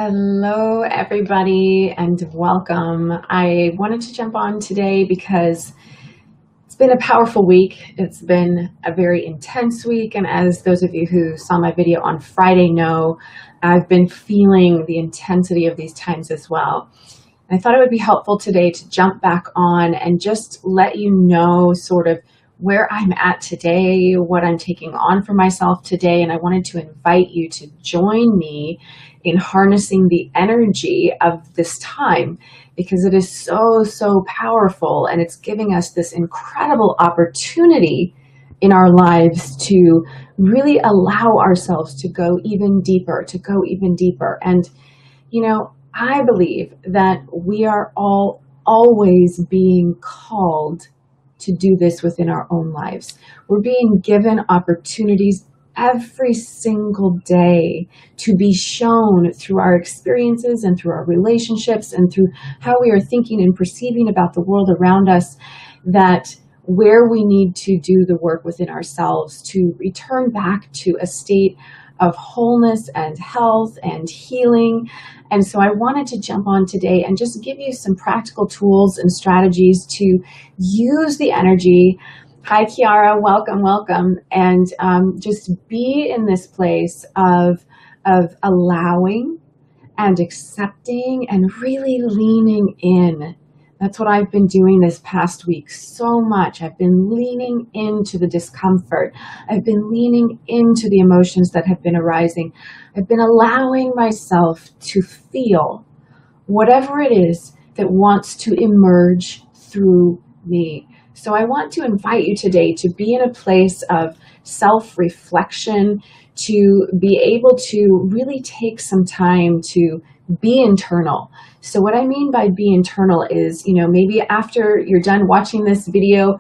Hello, everybody, and welcome. I wanted to jump on today because it's been a powerful week. It's been a very intense week, and as those of you who saw my video on Friday know, I've been feeling the intensity of these times as well. And I thought it would be helpful today to jump back on and just let you know sort of where I'm at today, what I'm taking on for myself today, and I wanted to invite you to join me in harnessing the energy of this time because it is so powerful, and it's giving us this incredible opportunity in our lives to really allow ourselves to go even deeper, And, I believe that we are all always being called to do this within our own lives. We're being given opportunities every single day to be shown through our experiences and through our relationships and through how we are thinking and perceiving about the world around us, that where we need to do the work within ourselves to return back to a state of wholeness and health and healing. And so I wanted to jump on today and just give you some practical tools and strategies to use the energy. Hi, Kiara, welcome. And just be in this place of allowing and accepting and really leaning in. That's what I've been doing this past week so much. I've been leaning into the discomfort. I've been leaning into the emotions that have been arising. I've been allowing myself to feel whatever it is that wants to emerge through me. So I want to invite you today to be in a place of self-reflection, to be able to really take some time to be internal. So what I mean by be internal is, maybe after you're done watching this video,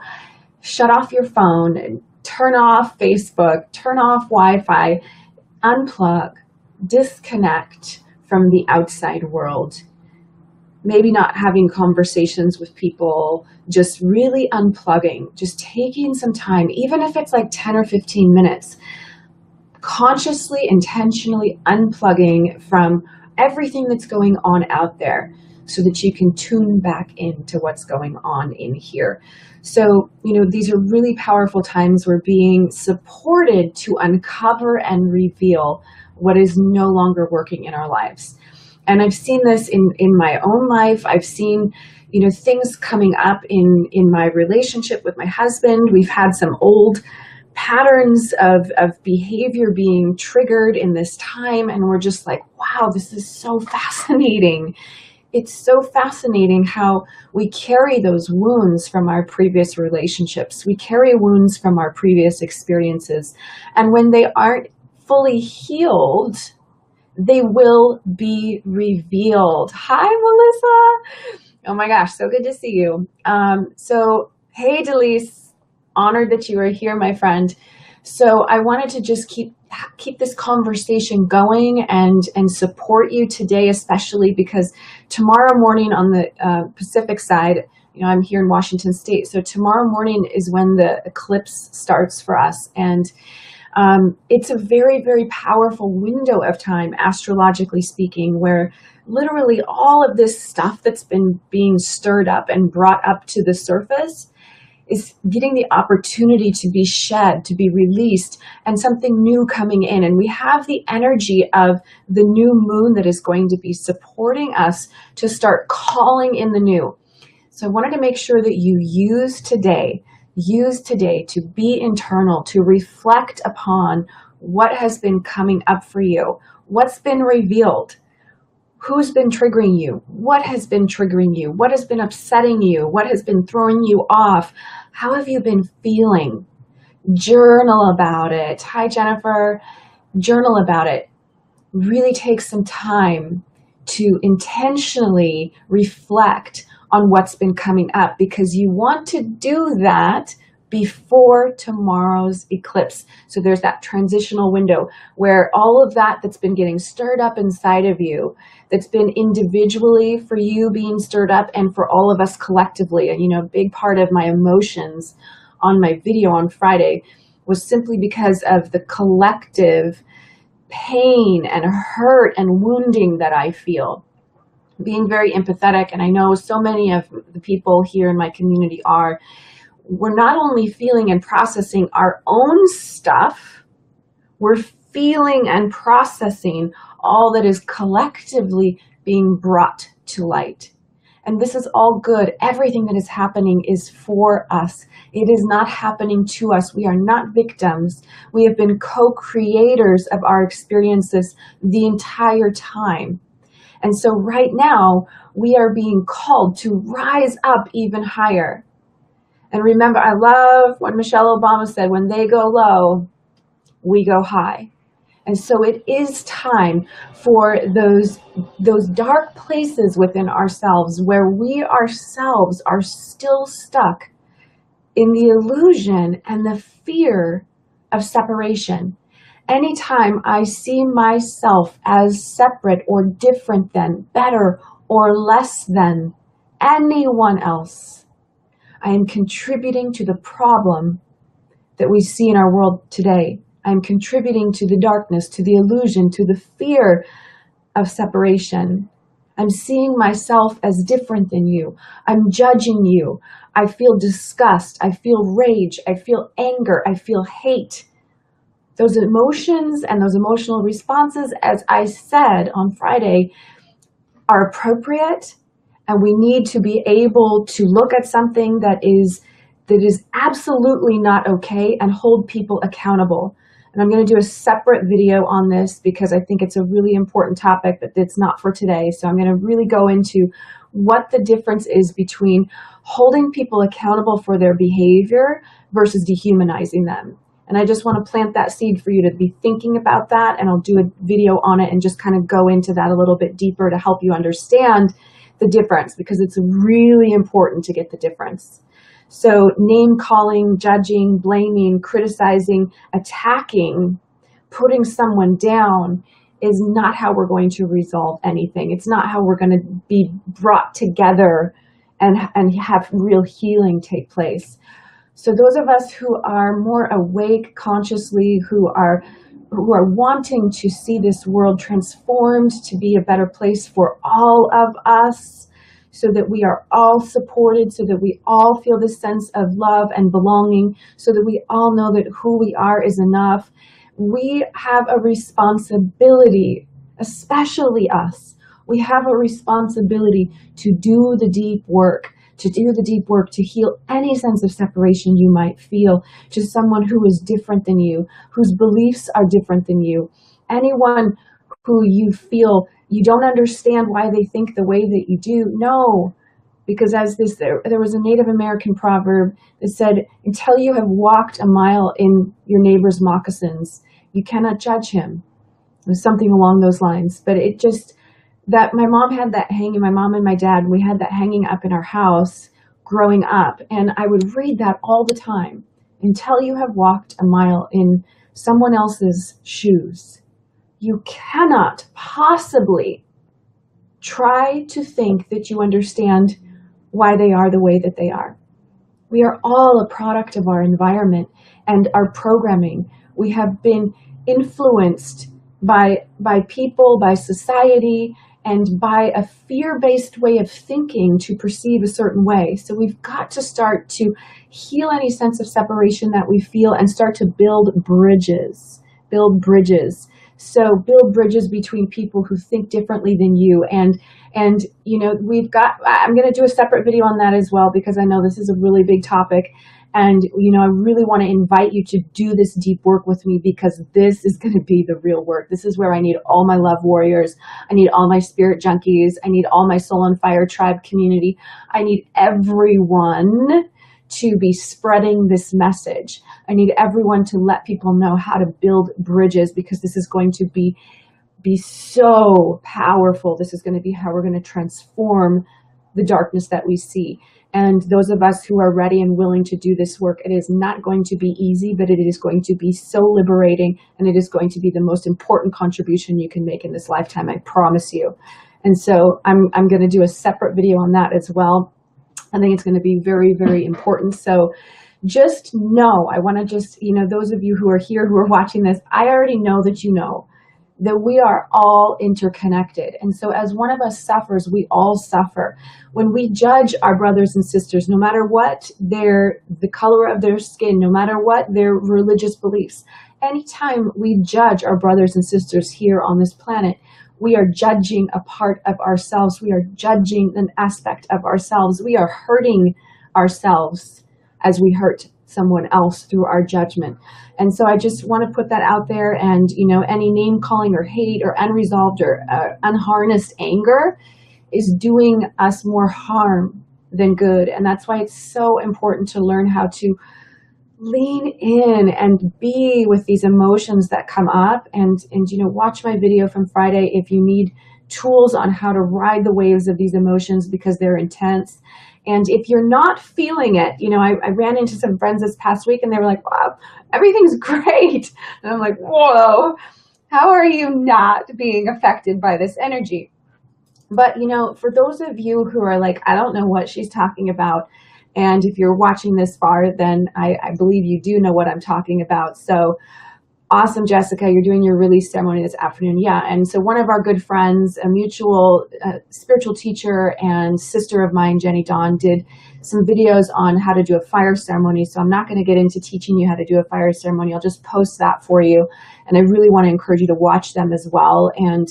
shut off your phone, turn off Facebook, turn off Wi-Fi, unplug, disconnect from the outside world. Maybe not having conversations with people, just really unplugging, just taking some time, even if it's like 10 or 15 minutes, consciously, intentionally unplugging from everything that's going on out there so that you can tune back into what's going on in here. So, these are really powerful times. We're being supported to uncover and reveal what is no longer working in our lives. And I've seen this in my own life. I've seen, things coming up in my relationship with my husband. We've had some old patterns of behavior being triggered in this time. And we're just like, wow, this is so fascinating. It's so fascinating how we carry those wounds from our previous relationships. We carry wounds from our previous experiences. And when they aren't fully healed, they will be revealed. Hi, Melissa. Oh my gosh, so good to see you. Hey, Delise. Honored that you are here, my friend. So I wanted to just keep this conversation going and support you today, especially because tomorrow morning on the Pacific side, I'm here in Washington State. So tomorrow morning is when the eclipse starts for us. And it's a very powerful window of time, astrologically speaking, where literally all of this stuff that's been being stirred up and brought up to the surface is getting the opportunity to be shed, to be released, and something new coming in. And we have the energy of the new moon that is going to be supporting us to start calling in the new. So I wanted to make sure that you use today to be internal, to reflect upon what has been coming up for you, what's been revealed, who's been triggering you, what has been triggering you, what has been upsetting you, what has been throwing you off, how have you been feeling? Journal about it. Hi, Jennifer. Journal about it. Really take some time to intentionally reflect on what's been coming up, because you want to do that before tomorrow's eclipse. So there's that transitional window where all of that that's been getting stirred up inside of you, that's been individually for you being stirred up and for all of us collectively. And, a big part of my emotions on my video on Friday was simply because of the collective pain and hurt and wounding that I feel. Being very empathetic, and I know so many of the people here in my community are, we're not only feeling and processing our own stuff, we're feeling and processing all that is collectively being brought to light. And this is all good. Everything that is happening is for us. It is not happening to us. We are not victims. We have been co-creators of our experiences the entire time. And so right now, we are being called to rise up even higher. And remember, I love what Michelle Obama said, when they go low, we go high. And so it is time for those dark places within ourselves where we ourselves are still stuck in the illusion and the fear of separation. Anytime I see myself as separate or different than, better or less than anyone else, I am contributing to the problem that we see in our world today. I'm contributing to the darkness, to the illusion, to the fear of separation. I'm seeing myself as different than you. I'm judging you. I feel disgust. I feel rage. I feel anger. I feel hate. Those emotions and those emotional responses, as I said on Friday, are appropriate, and we need to be able to look at something that is absolutely not okay and hold people accountable. And I'm going to do a separate video on this because I think it's a really important topic, but it's not for today. So I'm going to really go into what the difference is between holding people accountable for their behavior versus dehumanizing them. And I just want to plant that seed for you to be thinking about that. And I'll do a video on it and just kind of go into that a little bit deeper to help you understand the difference, because it's really important to get the difference. So name calling, judging, blaming, criticizing, attacking, putting someone down is not how we're going to resolve anything. It's not how we're going to be brought together and have real healing take place. So those of us who are more awake consciously, who are wanting to see this world transformed to be a better place for all of us, so that we are all supported, so that we all feel this sense of love and belonging, so that we all know that who we are is enough. We have a responsibility, especially us. We have a responsibility to do the deep work, to heal any sense of separation you might feel to someone who is different than you, whose beliefs are different than you, anyone who you feel you don't understand why they think the way that you do. No, because there was a Native American proverb that said, until you have walked a mile in your neighbor's moccasins, you cannot judge him. It was something along those lines. But it just, that my mom had that hanging, my mom and my dad, we had that hanging up in our house growing up. And I would read that all the time. Until you have walked a mile in someone else's shoes, you cannot possibly try to think that you understand why they are the way that they are. We are all a product of our environment and our programming. We have been influenced by people, by society, and by a fear-based way of thinking to perceive a certain way. So we've got to start to heal any sense of separation that we feel and start to build bridges. So build bridges between people who think differently than you. And you know, I'm going to do a separate video on that as well, because I know this is a really big topic. And, you know, I really want to invite you to do this deep work with me, because this is going to be the real work. This is where I need all my love warriors. I need all my spirit junkies. I need all my Soul on Fire tribe community. I need everyone to be spreading this message. I need everyone to let people know how to build bridges, because this is going to be so powerful. This is going to be how we're going to transform the darkness that we see. And those of us who are ready and willing to do this work, it is not going to be easy, but it is going to be so liberating, and it is going to be the most important contribution you can make in this lifetime, I promise you. And so I'm going to do a separate video on that as well. I think it's going to be very, very important. So just know, I want to just, you know, those of you who are here, who are watching this, I already know that you know. that we are all interconnected. And so as one of us suffers, we all suffer. When we judge our brothers and sisters, no matter what the color of their skin, no matter what their religious beliefs, anytime we judge our brothers and sisters here on this planet, we are judging a part of ourselves. We are judging an aspect of ourselves. We are hurting ourselves as we hurt someone else through our judgment. And so I just want to put that out there. And, any name calling or hate or unresolved or unharnessed anger is doing us more harm than good. And that's why it's so important to learn how to lean in and be with these emotions that come up, and watch my video from Friday if you need tools on how to ride the waves of these emotions because they're intense. And if you're not feeling it, I ran into some friends this past week and they were like, wow, everything's great. And I'm like, whoa, how are you not being affected by this energy? But, for those of you who are like, I don't know what she's talking about, and if you're watching this far, then I believe you do know what I'm talking about. So awesome, Jessica, you're doing your release ceremony this afternoon. Yeah, and so one of our good friends, a mutual spiritual teacher and sister of mine, Jenny Dawn, did some videos on how to do a fire ceremony. So I'm not going to get into teaching you how to do a fire ceremony. I'll just post that for you. And I really want to encourage you to watch them as well. And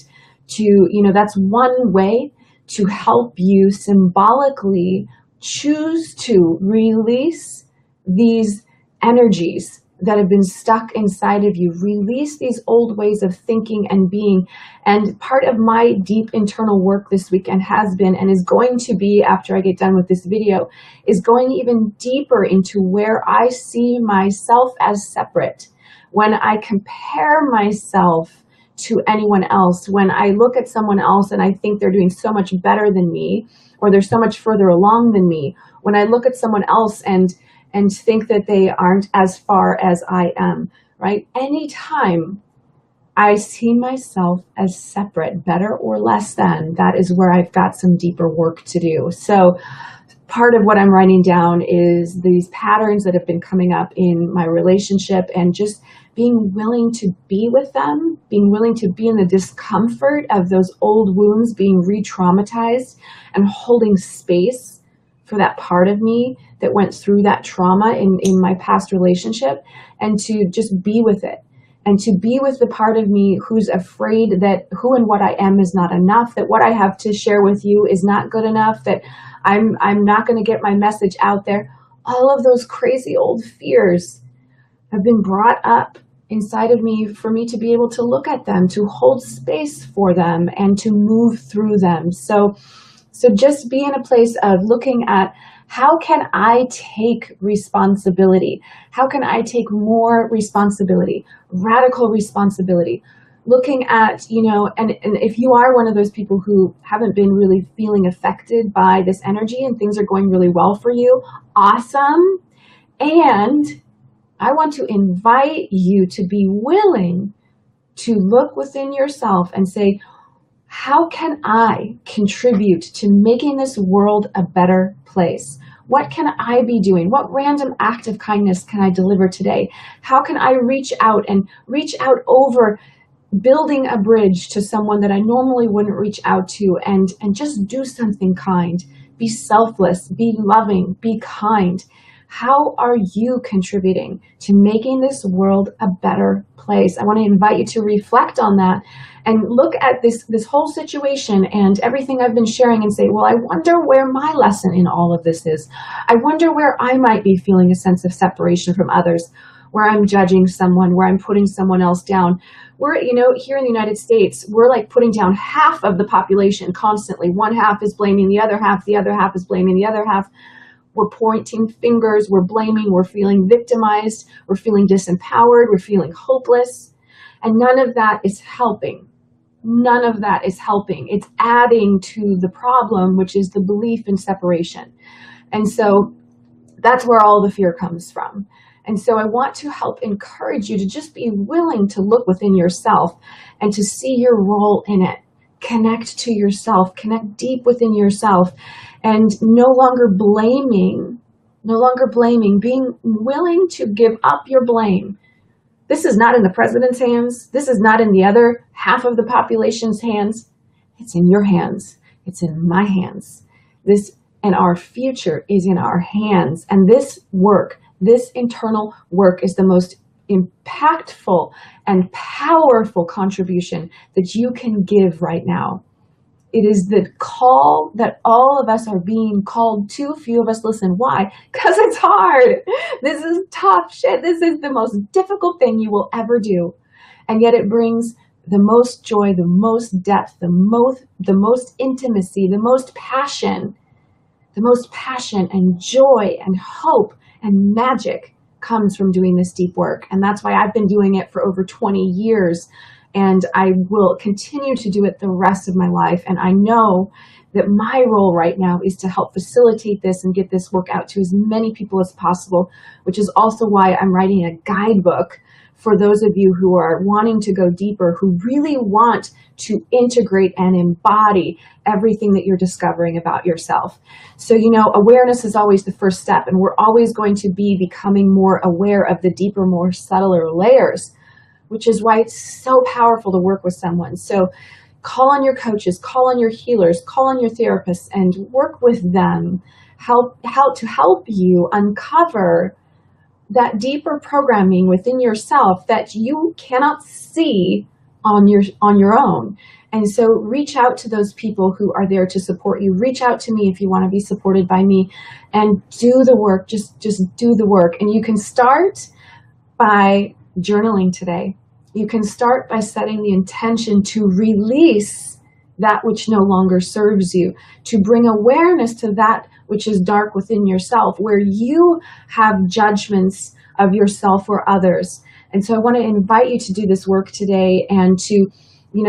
to, that's one way to help you symbolically choose to release these energies that have been stuck inside of you, release these old ways of thinking and being. And part of my deep internal work this weekend has been, and is going to be after I get done with this video, is going even deeper into where I see myself as separate. When I compare myself to anyone else, when I look at someone else and I think they're doing so much better than me, or they're so much further along than me, when I look at someone else and think that they aren't as far as I am, right? Anytime I see myself as separate, better or less than, that is where I've got some deeper work to do. So part of what I'm writing down is these patterns that have been coming up in my relationship, and just being willing to be with them, being willing to be in the discomfort of those old wounds being re-traumatized, and holding space for that part of me that went through that trauma in my past relationship, and to just be with it. And to be with the part of me who's afraid that who and what I am is not enough, that what I have to share with you is not good enough, that I'm not going to get my message out there. All of those crazy old fears have been brought up inside of me for me to be able to look at them, to hold space for them, and to move through them. So just be in a place of looking at, how can I take responsibility? How can I take more responsibility, radical responsibility? Looking at, and if you are one of those people who haven't been really feeling affected by this energy and things are going really well for you, awesome. And I want to invite you to be willing to look within yourself and say, how can I contribute to making this world a better place? What can I be doing? What random act of kindness can I deliver today? How can I reach out over building a bridge to someone that I normally wouldn't reach out to, and just do something kind? Be selfless, be loving, be kind. How are you contributing to making this world a better place? I want to invite you to reflect on that and look at this whole situation and everything I've been sharing and say, well, I wonder where my lesson in all of this is. I wonder where I might be feeling a sense of separation from others, where I'm judging someone, where I'm putting someone else down. We're, here in the United States, we're like putting down half of the population constantly. One half is blaming the other half is blaming the other half. We're pointing fingers, we're blaming, we're feeling victimized, we're feeling disempowered, we're feeling hopeless. And none of that is helping. None of that is helping. It's adding to the problem, which is the belief in separation. And so that's where all the fear comes from. And so I want to help encourage you to just be willing to look within yourself and to see your role in it. Connect to yourself, connect deep within yourself, and no longer blaming, being willing to give up your blame. This is not in the president's hands. This is not in the other half of the population's hands. It's in your hands. It's in my hands. This and our future is in our hands. And this work, this internal work, is the most impactful and powerful contribution that you can give right now. It is the call that all of us are being called to. Few of us listen. Why? Because it's hard. This is tough shit. This is the most difficult thing you will ever do. And yet it brings the most joy, the most depth, the most intimacy, the most passion and joy and hope and magic comes from doing this deep work. And that's why I've been doing it for over 20 years. And I will continue to do it the rest of my life. And I know that my role right now is to help facilitate this and get this work out to as many people as possible, which is also why I'm writing a guidebook for those of you who are wanting to go deeper, who really want to integrate and embody everything that you're discovering about yourself. So, awareness is always the first step, and we're always going to be becoming more aware of the deeper, more subtler layers, which is why it's so powerful to work with someone. So call on your coaches, call on your healers, call on your therapists, and work with them to help you uncover that deeper programming within yourself that you cannot see on your own. And so reach out to those people who are there to support you. Reach out to me if you want to be supported by me, and do the work. Just do the work. And you can start by journaling today. You can start by setting the intention to release that which no longer serves you, to bring awareness to that which is dark within yourself, where you have judgments of yourself or others. And so I want to invite you to do this work today, and to,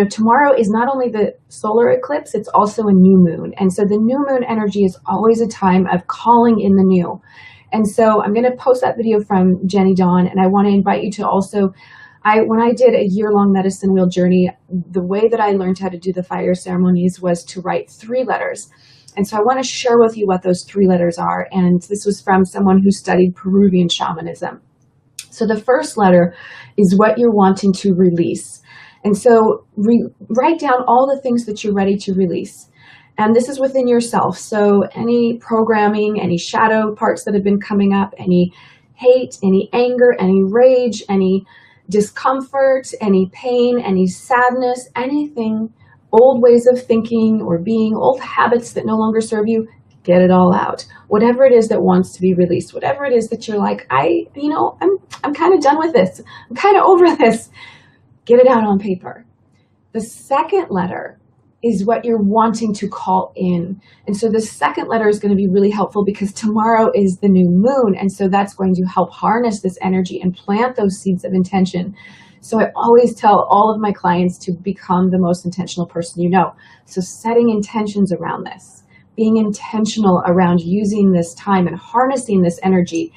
tomorrow is not only the solar eclipse, it's also a new moon. And so the new moon energy is always a time of calling in the new. And so I'm going to post that video from Jenny Dawn, and I want to invite you to also, when I did a year-long medicine wheel journey, the way that I learned how to do the fire ceremonies was to write 3 letters. And so I want to share with you what those 3 letters are. And this was from someone who studied Peruvian shamanism. So the first letter is what you're wanting to release. And so write down all the things that you're ready to release. And this is within yourself. So any programming, any shadow parts that have been coming up, any hate, any anger, any rage, any discomfort, any pain, any sadness, anything, old ways of thinking or being, old habits that no longer serve you, get it all out. Whatever it is that wants to be released, whatever it is that you're like, I'm kind of done with this. I'm kind of over this. Get it out on paper. The second letter is what you're wanting to call in. And so the second letter is going to be really helpful because tomorrow is the new moon. And so that's going to help harness this energy and plant those seeds of intention. So I always tell all of my clients to become the most intentional person you know. So setting intentions around this, being intentional around using this time and harnessing this energy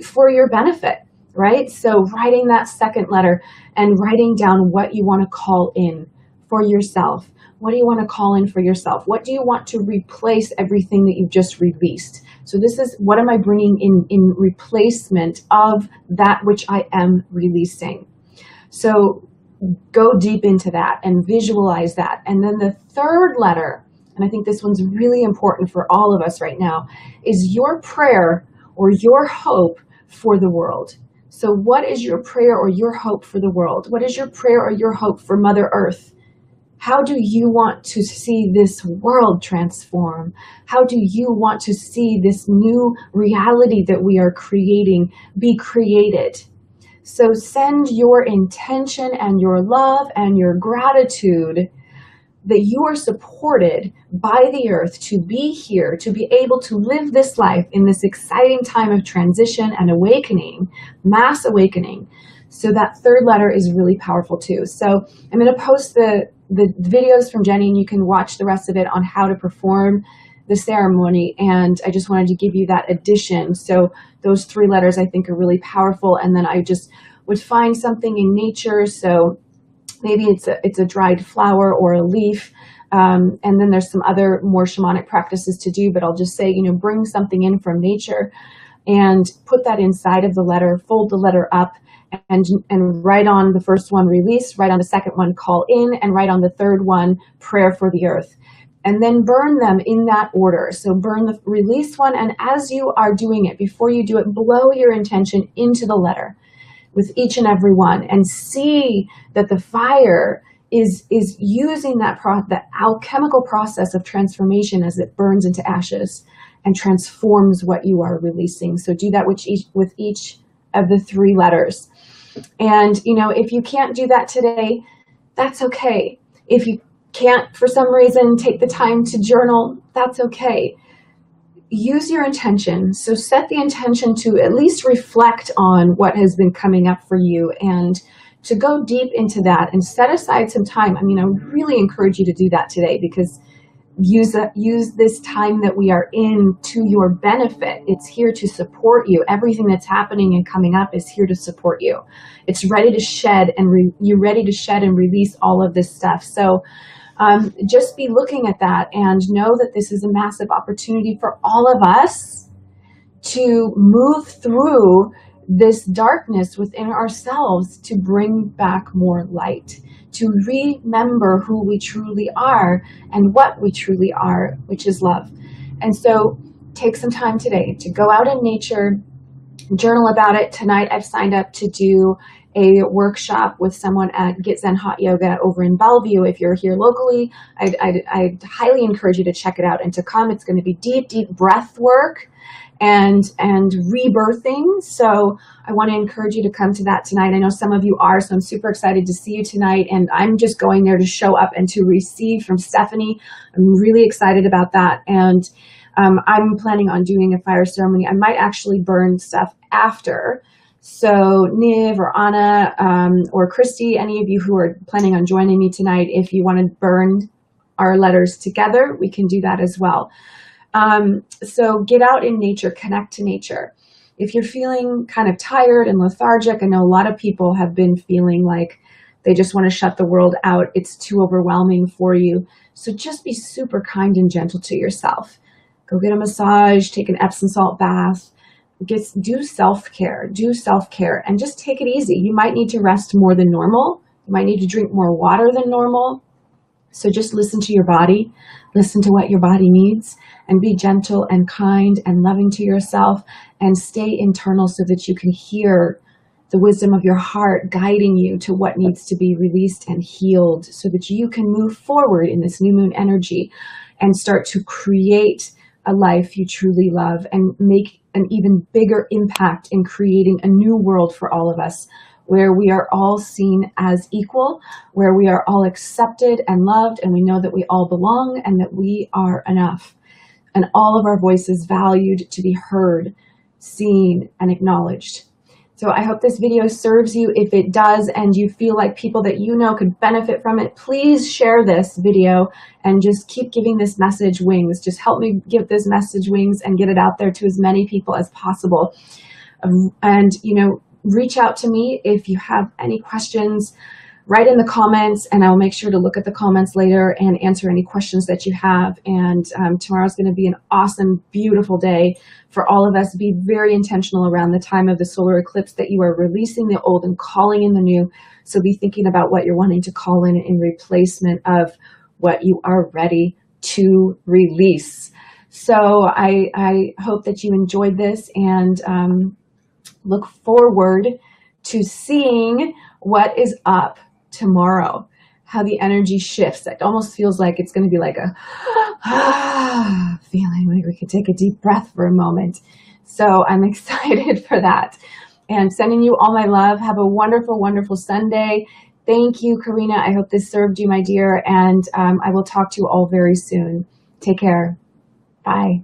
for your benefit, right? So writing that second letter and writing down what you want to call in for yourself. What do you want to call in for yourself? What do you want to replace everything that you've just released? So this is, what am I bringing in replacement of that which I am releasing? So go deep into that and visualize that. And then the third letter, and I think this one's really important for all of us right now, is your prayer or your hope for the world. So what is your prayer or your hope for the world? What is your prayer or your hope for Mother Earth? How do you want to see this world transform? How do you want to see this new reality that we are creating be created? So send your intention and your love and your gratitude that you are supported by the earth to be here, to be able to live this life in this exciting time of transition and awakening, mass awakening. So that third letter is really powerful too. So I'm going to post the videos from Jenny, and you can watch the rest of it on how to perform the ceremony. And I just wanted to give you that addition. So those 3 letters I think are really powerful. And then I just would find something in nature. So maybe it's a dried flower or a leaf. And then there's some other more shamanic practices to do, but I'll just say, bring something in from nature. and put that inside of the letter, fold the letter up, and write on the first one, release, write on the second one, call in, and write on the third one, prayer for the earth. And then burn them in that order. So burn the release one, and as you are doing it, before you do it, blow your intention into the letter with each and every one, and see that the fire is using that alchemical process of transformation as it burns into ashes and transforms what you are releasing. So do that with each of the three letters. And, if you can't do that today, that's okay. If you can't, for some reason, take the time to journal, that's okay. Use your intention. So set the intention to at least reflect on what has been coming up for you, and to go deep into that and set aside some time. I really encourage you to do that today, because use this time that we are in to your benefit. It's here to support you. Everything that's happening and coming up is here to support you. It's ready to shed, and you're ready to shed and release all of this stuff. So just be looking at that and know that this is a massive opportunity for all of us to move through this darkness within ourselves, to bring back more light, to remember who we truly are and what we truly are, which is love. And so take some time today to go out in nature, journal about it. Tonight I've signed up to do a workshop with someone at Get Zen Hot Yoga over in Bellevue. If you're here locally, I'd highly encourage you to check it out and to come. It's going to be deep, deep breath work and rebirthing. So I want to encourage you to come to that tonight. I know some of you are, so I'm super excited to see you tonight. And I'm just going there to show up and to receive from Stephanie. I'm really excited about that. And I'm planning on doing a fire ceremony. I might actually burn stuff after. So Niv or Anna or Christy, any of you who are planning on joining me tonight, if you want to burn our letters together, we can do that as well. So get out in nature, connect to nature. If you're feeling kind of tired and lethargic, I know a lot of people have been feeling like they just want to shut the world out. It's too overwhelming for you. So just be super kind and gentle to yourself. Go get a massage, take an Epsom salt bath, do self-care, and just take it easy. You might need to rest more than normal. You might need to drink more water than normal. So just listen to your body, listen to what your body needs, and be gentle and kind and loving to yourself, and stay internal so that you can hear the wisdom of your heart guiding you to what needs to be released and healed, so that you can move forward in this new moon energy and start to create a life you truly love and make an even bigger impact in creating a new world for all of us, where we are all seen as equal, where we are all accepted and loved, and we know that we all belong and that we are enough, and all of our voices valued to be heard, seen, and acknowledged. So I hope this video serves you. If it does, and you feel like people that you know could benefit from it, please share this video and just keep giving this message wings. Just help me give this message wings and get it out there to as many people as possible. And, reach out to me if you have any questions. Write in the comments, and I'll make sure to look at the comments later and answer any questions that you have. And tomorrow's going to be an awesome, beautiful day for all of us. Be very intentional around the time of the solar eclipse that you are releasing the old and calling in the new. So be thinking about what you're wanting to call in replacement of what you are ready to release. So I hope that you enjoyed this, and look forward to seeing what is up tomorrow, how the energy shifts. It almost feels like it's going to be like a feeling like we could take a deep breath for a moment. So I'm excited for that, and sending you all my love. Have a wonderful, wonderful Sunday. Thank you, Karina. I hope this served you, my dear, and I will talk to you all very soon. Take care. Bye.